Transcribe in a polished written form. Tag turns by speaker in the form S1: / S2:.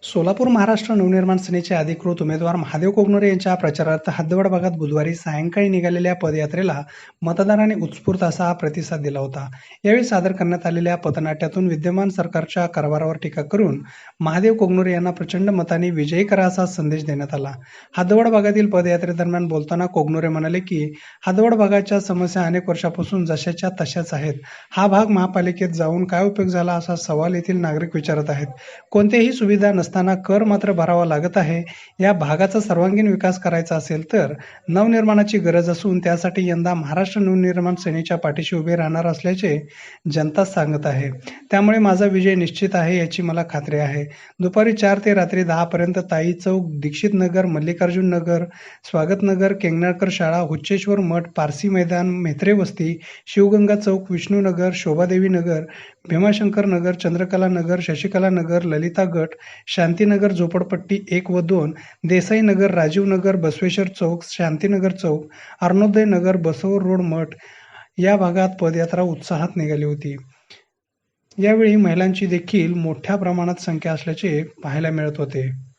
S1: सोलापूर महाराष्ट्र नवनिर्माण सेनेचे अधिकृत उमेदवार महादेव कोगनोरे यांच्या प्रचारार्थ हद्दवाड भागात बुधवारी सायंकाळी निघालेल्या पदयात्रेला मतदारांनी उत्स्फूर्त असा प्रतिसाद दिला होता. यावेळी सादर करण्यात आलेल्या पथनाट्यातून विद्यमान सरकारच्या कारभारावर टीका करून महादेव कोगनोरे यांना प्रचंड मताने विजयी करा असा संदेश देण्यात आला. हद्दवाड भागातील पदयात्रेदरम्यान बोलताना कोगनोरे म्हणाले की हद्दवाड भागाच्या समस्या अनेक वर्षापासून जशाच्या तशाच आहेत. हा भाग महापालिकेत जाऊन काय उपयोग झाला असा सवाल येथील नागरिक विचारत आहेत. कोणत्याही सुविधा नसताना कर मात्र भरावा लागत आहे. या भागाचा सर्वांगीण विकास करायचा असेल तर नवनिर्माणाची गरज असून त्यासाठी यंदा महाराष्ट्र नवनिर्माण सेनेच्या पाठीशी उभे राहणार असल्याचे जनता सांगत आहे. त्यामुळे माझा विजय निश्चित आहे याची मला खात्री आहे. दुपारी 4 ते रात्री 10 पर्यंत ताई चौक, दीक्षित नगर, मल्लिकार्जुन नगर, स्वागत नगर, केंगणाळकर शाळा, हुच्चेश्वर मठ, पारसी मैदान, म्हेत्रे वस्ती, शिवगंगा चौक, विष्णू नगर, शोभादेवी नगर, भीमाशंकर नगर, चंद्रकला नगर, शशिकला नगर, ललिता गट, शांतीनगर झोपडपट्टी 1 व 2, देसाई नगर, राजीव नगर, बसवेश्वर चौक, शांतीनगर चौक, अरुणोदय नगर, बसव रोड मठ या भागात पदयात्रा उत्साहात निघाली होती. यावेळी महिलांची देखील मोठ्या प्रमाणात संख्या असल्याचे पाहायला मिळत होते.